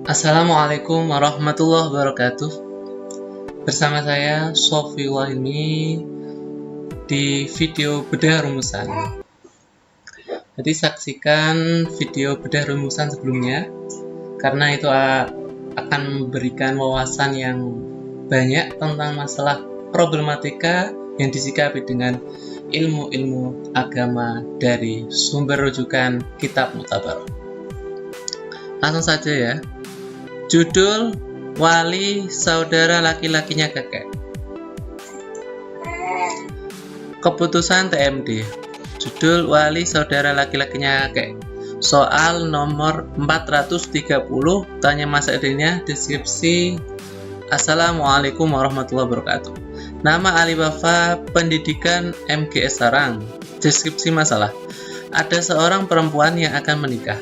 Assalamualaikum warahmatullahi wabarakatuh. Bersama saya Sofi Wahimi di video bedah rumusan. Jadi saksikan video bedah rumusan sebelumnya karena itu akan memberikan wawasan yang banyak tentang masalah problematika yang disikapi dengan ilmu-ilmu agama dari sumber rujukan kitab Mutabar. Langsung saja ya. Judul wali saudara laki-lakinya kakek. Keputusan TMD. Judul wali saudara laki-lakinya kakek. Soal nomor 430. Tanya masa idenya. Deskripsi. Assalamualaikum warahmatullahi wabarakatuh. Nama Alibaba, pendidikan MGS Sarang. Deskripsi masalah. Ada seorang perempuan yang akan menikah.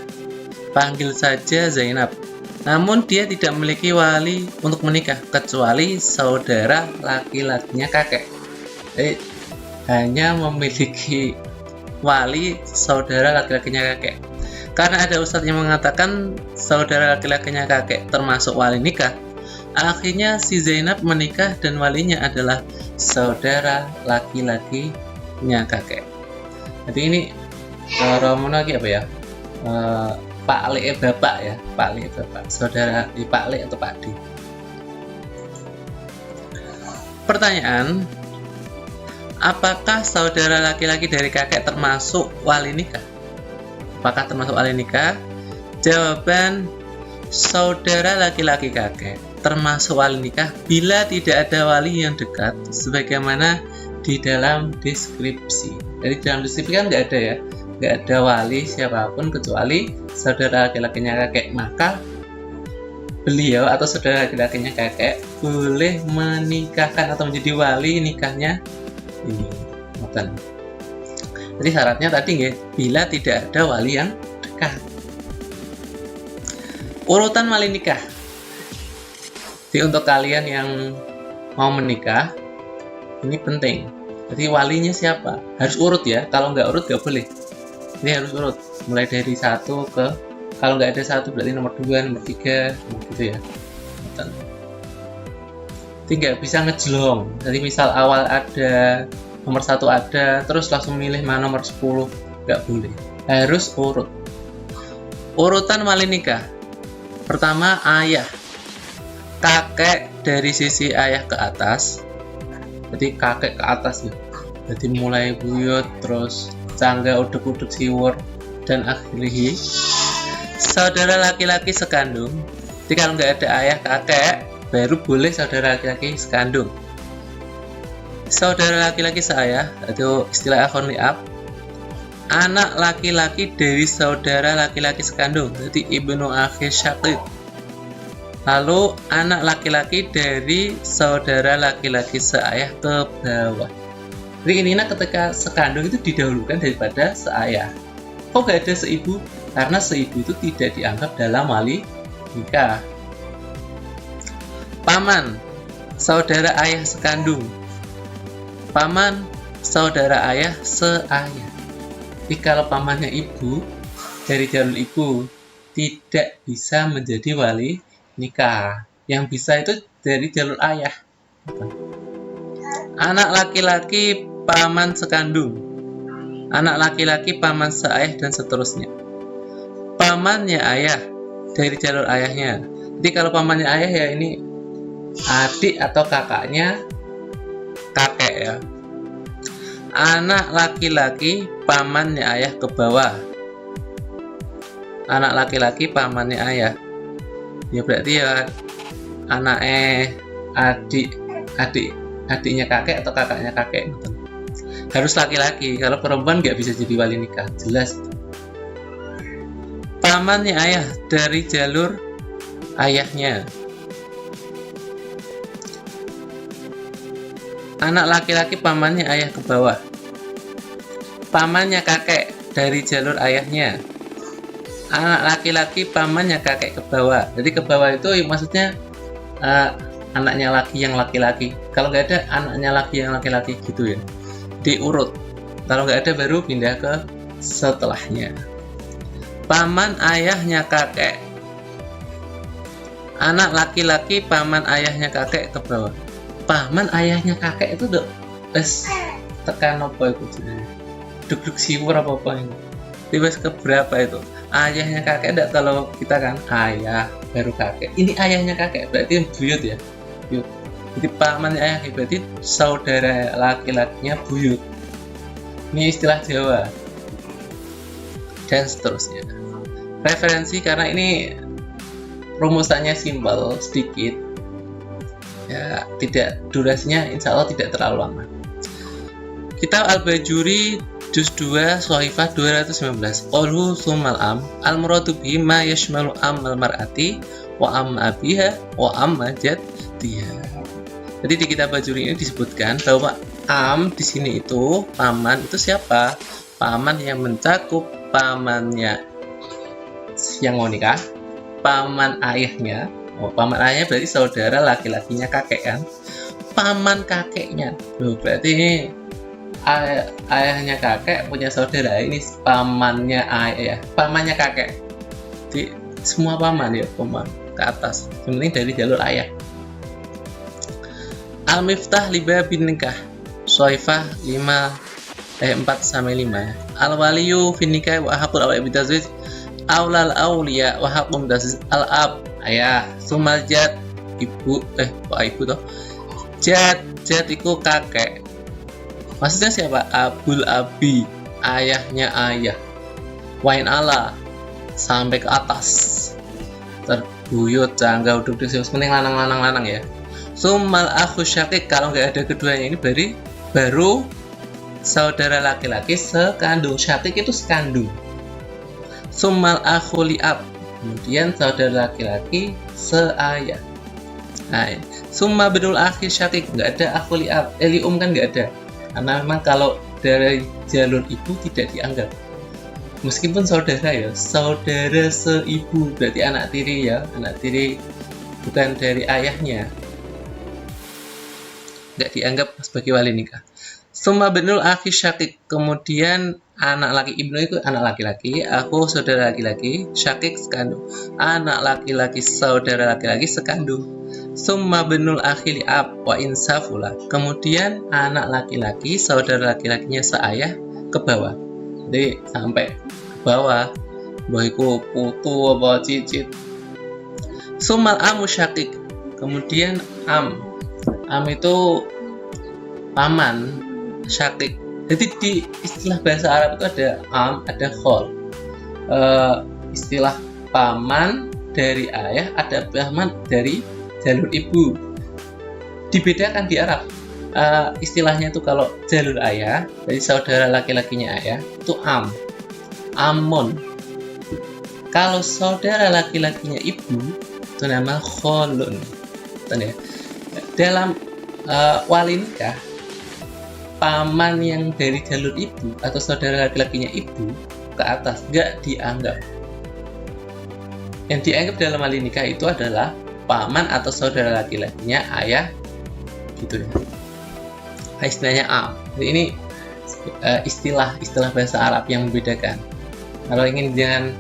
Panggil saja Zainab. Namun dia tidak memiliki wali untuk menikah kecuali saudara laki-lakinya kakek. Jadi hanya memiliki wali saudara laki-lakinya kakek. Karena ada ustadz yang mengatakan saudara laki-lakinya kakek termasuk wali nikah, akhirnya si Zainab menikah dan walinya adalah saudara laki-lakinya kakek. Jadi ini romo lagi apa ya? Pak Le bapak ya, Pak Le bapak, saudara di Pak Le atau Pak D. Pertanyaan, apakah saudara laki-laki dari kakek termasuk wali nikah? Apakah termasuk wali nikah? Jawaban, saudara laki-laki kakek termasuk wali nikah bila tidak ada wali yang dekat, sebagaimana di dalam deskripsi. Jadi dalam deskripsi kan nggak ada ya, nggak ada wali siapapun kecuali saudara laki-lakinya kakek, maka beliau atau saudara laki-lakinya kakek boleh menikahkan atau menjadi wali nikahnya ini. Jadi syaratnya tadi nggih, bila tidak ada wali yang dekat. Urutan wali nikah. Jadi untuk kalian yang mau menikah ini penting. Jadi walinya siapa? Harus urut ya. Kalau nggak urut nggak boleh. Ini harus urut, mulai dari 1 ke, kalau nggak ada 1 berarti nomor 2, nomor 3, gitu ya. Jadi nggak bisa ngejlong. Jadi misal awal ada nomor 1 ada, terus langsung milih mana nomor 10, nggak boleh. Harus urut. Urutan wali nikah. Pertama ayah, kakek dari sisi ayah ke atas. Jadi kakek ke atas ya. Jadi mulai buyut terus cangga, uduk-uduk, siwur, dan akhirnya saudara laki-laki sekandung. Jadi kalau nggak ada ayah kakek, baru boleh saudara laki-laki sekandung. Saudara laki-laki seayah, itu istilah akhon li'ab. Anak laki-laki dari saudara laki-laki sekandung, jadi ibnu akhi syaqid. Lalu anak laki-laki dari saudara laki-laki seayah ke bawah. Jadi intinya ketika sekandung itu didahulukan daripada seayah. Kok gak ada seibu? Karena seibu itu tidak dianggap dalam wali nikah. Paman, saudara ayah sekandung. Paman, saudara ayah seayah. Jadi kalau pamannya ibu, dari jalur ibu, tidak bisa menjadi wali nikah. Yang bisa itu dari jalur ayah. Anak laki-laki paman sekandung, anak laki-laki paman seayah, dan seterusnya. Pamannya ayah dari jalur ayahnya. Jadi kalau pamannya ayah ya ini adik atau kakaknya kakek ya. Anak laki-laki pamannya ayah ke bawah. Anak laki-laki pamannya ayah. Ya berarti ya adiknya kakek atau kakaknya kakek. Harus laki-laki, kalau perempuan nggak bisa jadi wali nikah, jelas. Pamannya ayah dari jalur ayahnya. Anak laki-laki pamannya ayah ke bawah. Pamannya kakek dari jalur ayahnya. Anak laki-laki pamannya kakek ke bawah. Jadi ke bawah itu maksudnya anaknya laki yang laki-laki. Kalau nggak ada anaknya laki yang laki-laki gitu ya. Diurut. Kalau nggak ada baru pindah ke setelahnya. Paman ayahnya kakek. Anak laki-laki paman ayahnya kakek ke bawah. Paman ayahnya kakek itu udah tekan apa itu jenenge? Duduk siwur apa ini? Tiba ke berapa itu? Ayahnya kakek enggak, kalau kita kan ayah baru kakek. Ini ayahnya kakek berarti buyut ya. Buyut. Jadi paman ayah berarti saudara laki-lakinya buyut. Ini istilah Jawa. Dan seterusnya. Referensi karena ini rumusannya simpel sedikit. Ya, tidak durasinya insya Allah tidak terlalu lama. Kitab Al-Bajuri Juz 2 Sohifah 219. Qolhu summal am al-muradu bima yashmalu amal mar'ati wa amma abiha wa amma jaddiha. Jadi di kitab Bajuri ini disebutkan bahwa am di sini itu paman itu siapa? Paman yang mencakup pamannya yang mau nikah, paman ayahnya. Paman ayahnya berarti saudara laki-lakinya kakek kan? Paman kakeknya. Berarti ini ayahnya kakek punya saudara, ini pamannya ayah, pamannya kakek. Jadi semua paman ya, paman ke atas. Yang penting dari jalur ayah. Al-Miftah liba bin nikah Soifah 4-5 ya. Al-waliyu fin nikah wa haqqul awliya bitazwij aulal auliya wa haqqum taswiz al-ab ayah, sumal jad ibu ibu toh. Jad iku kakek. Maksudnya siapa? Abul abi, ayahnya ayah. Wain ala, sampai ke atas. Terbuyut, jangga, duduk, penting lanang ya. Sumal akhu syakik, kalau nggak ada keduanya ini berarti baru saudara laki-laki sekandung. Syakik itu sekandung. Sumal akhu li'ab, kemudian saudara laki-laki seayah. Nah, summa binul akhi syakik, nggak ada akhu li'ab, li'um kan nggak ada. Karena memang kalau dari jalur ibu tidak dianggap, meskipun saudara ya, saudara seibu berarti anak tiri ya, anak tiri bukan dari ayahnya, nggak dianggap sebagai wali nikah. Summa binul akhi syakik, kemudian anak laki, ibnu itu anak laki-laki, aku saudara laki-laki, syakik sekandung, anak laki-laki saudara laki-laki sekandung. Summa binul akhi li'ab wa insafula, kemudian anak laki-laki saudara laki-lakinya seayah ke bawah, jadi sampai ke bawah, bahiku putu apa cicit. Summal amu syakik, kemudian am itu paman syakik. Jadi di istilah bahasa Arab itu ada am, ada khol. Istilah paman dari ayah, ada paman dari jalur ibu. Dibedakan di Arab. Istilahnya itu kalau jalur ayah, dari saudara laki-lakinya ayah, itu am, amun. Kalau saudara laki-lakinya ibu, itu nama kholun. Ya. Dalam wali nikah, paman yang dari jalur ibu atau saudara laki-lakinya ibu ke atas nggak dianggap. Yang dianggap dalam wali nikah itu adalah paman atau saudara laki-lakinya ayah, gitu ya. Istilahnya am. Jadi ini istilah bahasa Arab yang membedakan. Kalau ingin jangan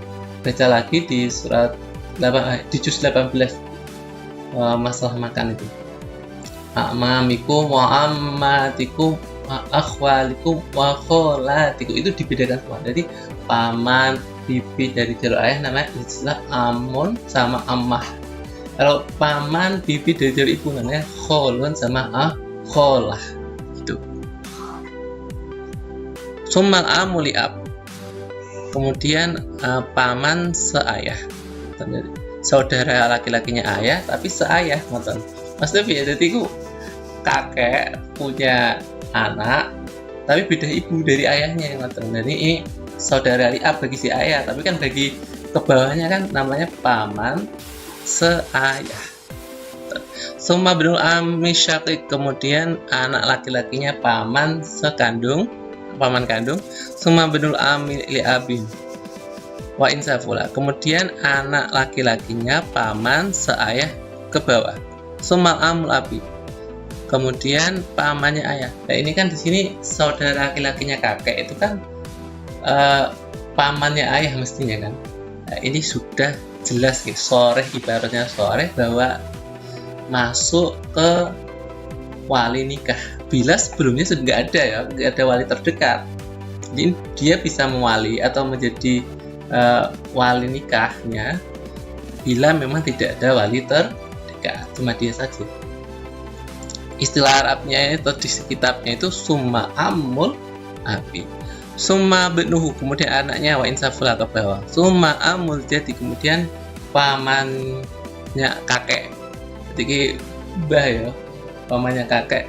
baca lagi di surat 8, di juz 18 masalah makan itu. Amamikum wa ammatikum wa akhwalikum wa kholatikum, itu dibedakan semua. Jadi paman, bibi dari jalur ayah namanya istilah amun sama ammah. Kalau paman, bibi dari jalur ibu namanya kholun sama kholah. Gitu. Summal amu li'ab, kemudian paman seayah, saudara laki-lakinya ayah tapi seayah, ngoten. Maksudnya biar jadi kakek punya anak tapi beda ibu dari ayahnya, ngoten. Jadi ini saudara li'ab bagi si ayah, tapi kan bagi ke bawahnya kan namanya paman seayah. Summa binul ammi syakik, kemudian anak laki-lakinya paman sekandung, paman kandung. Summa binul ammi li'abin wa insafula, kemudian anak laki-lakinya paman seayah ke bawah. Summa amul abi, kemudian pamannya ayah. Nah ini kan di sini saudara laki-lakinya kakek itu kan pamannya ayah mestinya kan. Nah, ini sudah jelas gitu, soreh, ibaratnya soreh bahwa masuk ke wali nikah bila sebelumnya sudah nggak ada ya, nggak ada wali terdekat. Jadi dia bisa mewali atau menjadi wali nikahnya bila memang tidak ada wali terdekat, cuma dia saja. Istilah Arabnya itu di kitabnya itu summa amul abi, summa benuhu, kemudian anaknya wa insaful atau bawah, summa amul jadi kemudian pamannya kakek, jadi mbah ya, pamannya kakek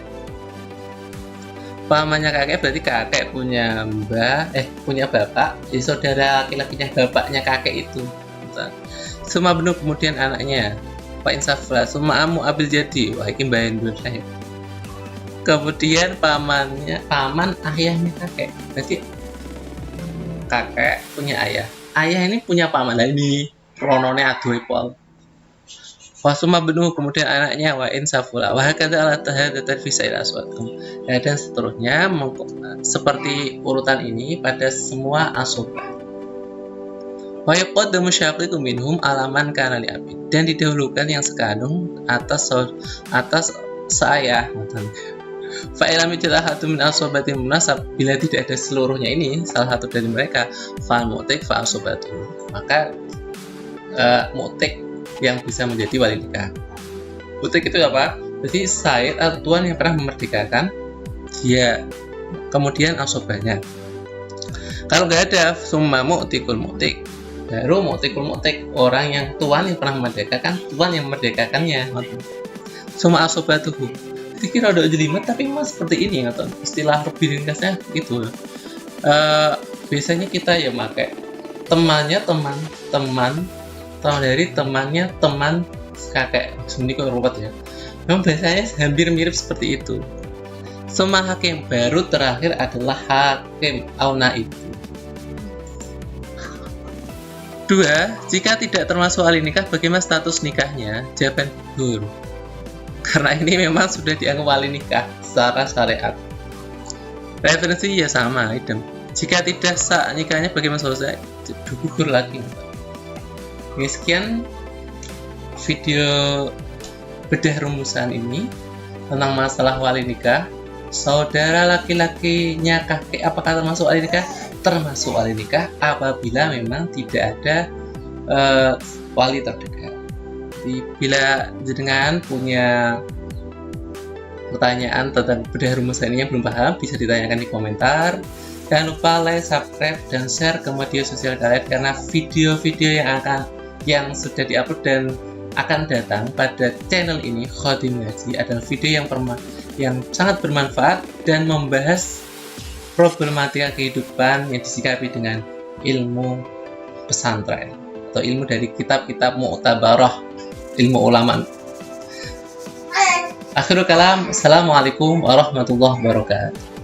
berarti kakek punya mbah, punya bapak, jadi saudara laki-lakinya bapaknya kakek itu. Summa benuh kemudian anaknya wa insaful, summa amu abil jadi, wah ini bayan dulu saya. Kemudian paman ayahnya kakek, berarti kakek punya ayah ini punya paman. Nah ini ronone aduh pol. Wasuma benuh kemudian anaknya wa insafula wa hakadha ala tahadatsat fi sa'il aswad. Ya, dan seterusnya seperti urutan ini pada semua asobah. Wa yaqaddamu syaqiqu minhum alaman kana li abi, dan didahulukan yang sekandung atas seayah. Fa'ilam ijtahadu min asobati munasab, bila tidak ada seluruhnya ini salah satu dari mereka, fa'al mu'tik fa asobatu, maka mu'tik yang bisa menjadi wali nikah. Mu'tik itu apa? Jadi sayyid atau tuan yang pernah memerdekakan dia, kemudian asobahnya. Kalau nggak ada summa mu'tikul mu'tik, baru mu'tikul mu'tik, orang yang tuan yang pernah memerdekakan, tuan yang memerdekakannya. Summa asobatuhu, kira udah jelimet tapi memang seperti ini atau istilah lebih ringkasnya gitu. Biasanya kita ya pakai temannya teman dari temannya teman kakek, sebenarnya kok ruwet ya. Memang biasanya hampir mirip seperti itu. Summa hakim, baru terakhir adalah hakim au naib. 2. Jika tidak termasuk wali nikah, bagaimana status nikahnya? Jawaban gugur, karena ini memang sudah dianggap wali nikah secara syariat. Referensi ya sama, idem. Jika tidak sah nikahnya, bagaimana selesai? Gugur lagi. Oke, sekian video bedah rumusan ini tentang masalah wali nikah. Saudara laki-lakinya kakek apakah termasuk wali nikah? Termasuk wali nikah apabila memang tidak ada wali terdekat. Bila jenengan punya pertanyaan tentang bedah rumusan ini yang belum paham, bisa ditanyakan di komentar. Jangan lupa like, subscribe, dan share ke media sosial kalian, karena video-video yang sudah diupload dan akan datang pada channel ini, Khodim Ngaji, adalah video yang sangat bermanfaat dan membahas problematika kehidupan yang disikapi dengan ilmu pesantren atau ilmu dari kitab-kitab mu'tabarah, ilmu ulama. Akhirul kalam, assalamualaikum warahmatullahi wabarakatuh.